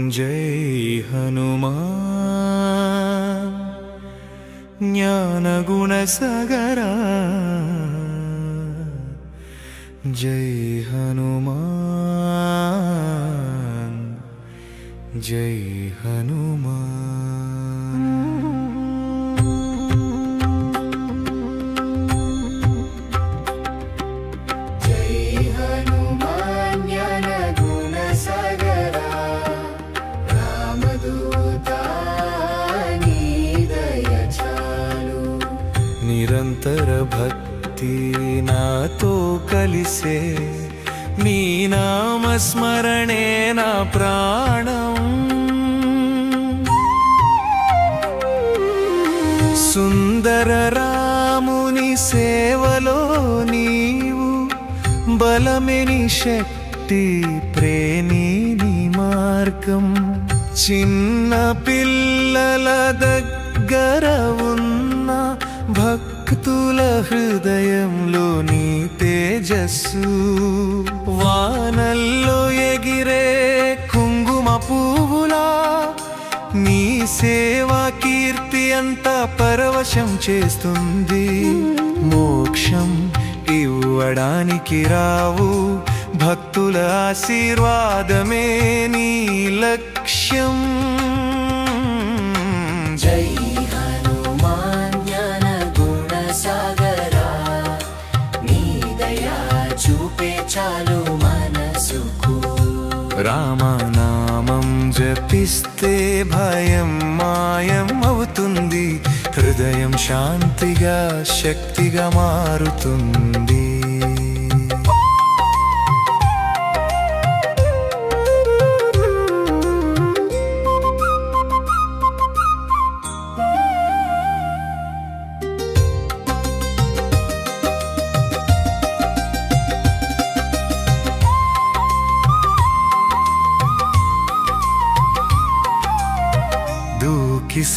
जय हनुमान ज्ञान गुण सागरा जय हनुमान जय हनुमान। जय हनुमान ज्ञान गुण सागरा रामदूता दय चालु। निरंतर भक्ति नातो कलिसे नी नाम स्मरणे ना प्राणम। सुंदर रामुनि सेवलो नीवु बलमेनि शक्ति प्रेनीनि मार्गम। चिन्न पिल्लल दग्गर उन्न భక్తుల హృదయంలో నీ తేజస్సు। వానల్లో ఎగిరే కుంగుమ పువ్వులా నీ సేవా కీర్తి అంత పరవశం చేస్తుంది। మోక్షం ఇవ్వడానికి రావు భక్తుల ఆశీర్వాదమే నీ లక్ష్యం। జై హనుమాన్ జ్ఞాన గుణ సాగరా నీ దయా చూపే చాలు మనసుకు। రామనామం జపిస్తే భయం మాయం అవుతుంది। హృదయం శాంతిగా శక్తిగా మారుతుంది।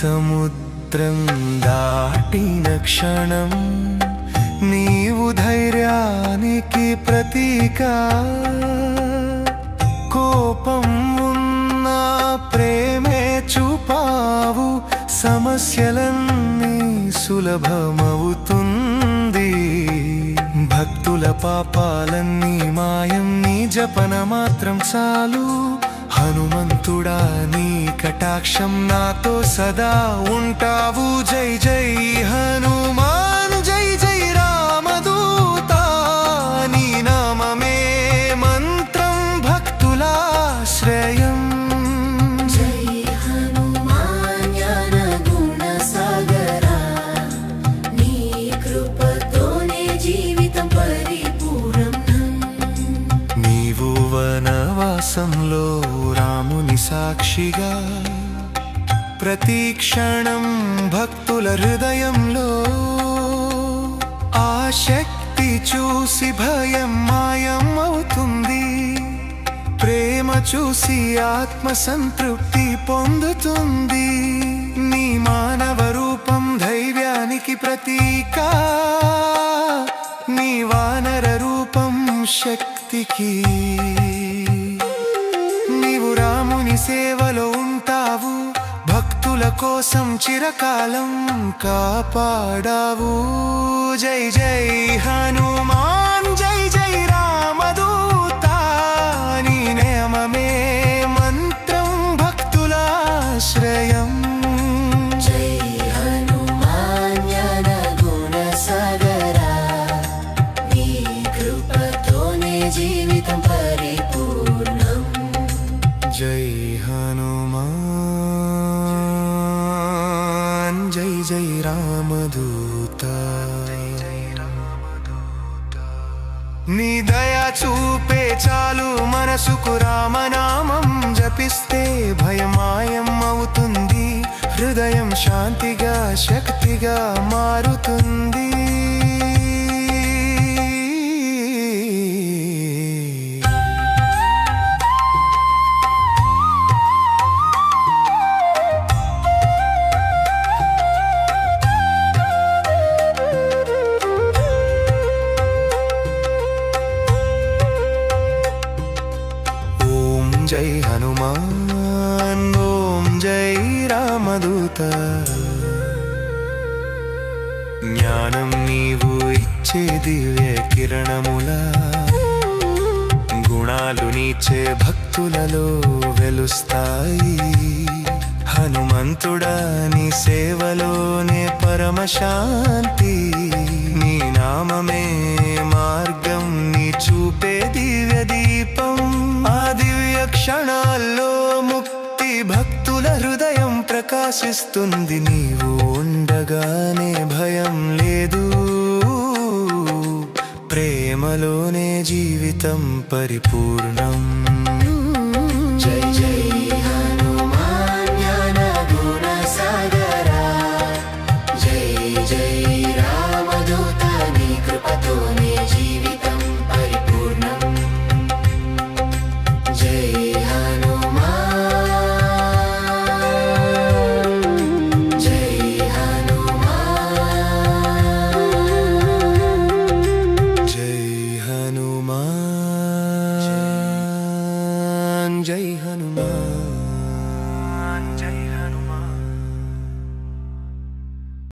సముద్రం దాటిన క్షణం నీవు ధైర్యానికి ప్రతీక। కోపం ఉన్న ప్రేమే చూపావు సమస్యలన్నీ సులభమవుతుంది। భక్తుల పాపాలన్నీ మాయం నీ జపన మాత్రం చాలు। హనుమంతుడా నీ కటాక్షం నాతో సదా ఉంటావు। జై జై హనుమాన్ జై జై రామదూత నీ నామమే మంత్రం భక్తులాశ్రయం। జై హనుమాన్ జ్ఞాన గుణ సాగరా నీ కృపతోనే జీవితం పరిపూర్ణం। నీవు వనవాసంలో రాముని సాక్షిగా ప్రతి క్షణం భక్తుల హృదయంలో। ఆ శక్తి చూసి భయం మాయం అవుతుంది। ప్రేమ చూసి ఆత్మ సంతృప్తి పొందుతుంది। నీ మానవ రూపం ధైర్యానికి ప్రతీక। నీ వానర రూపం శక్తికి। నీవు రాముని సేవలో ఉంటావు భక్తుల కోసం చిరకాలం కాపాడావు। జై జై హనుమాన్ జై జై రామదూత నీ నామమే మంత్రం భక్తులాశ్రయం। జై హనుమాన్ జ్ఞాన గుణ సాగరా నీ కృపతోనే జీవితం పరిపూర్ణం। జై హనుమాన్ జై జై రామదూత నీ దయా చూపే చాలు మనసుకు। రామనామం జపిస్తే భయమాయం అవుతుంది। హృదయం శాంతిగా శక్తిగా మారుతుంది। जय हनुमान రామదూత జ్ఞానం నీవు ఇచ్చే దివ్య కిరణములా గుణాలు నీచే భక్తులలో వెలుస్తాయి హనుమంతుడా నీ సేవలోనే పరమశాంతి నీ నామమే మార్గం నీ చూపే దివ్య దీపం ఆ దివ్య క్షణాల్లో ముక్తి భక్తుల హృదయం ప్రకాశిస్తుంది నీవు ఉండగానే భయం లేదు ప్రేమలోనే జీవితం పరిపూర్ణం జై జై హనుమాన్ జ్ఞాన గుణ సాగరా జై జై రామదూత నీ కృపతో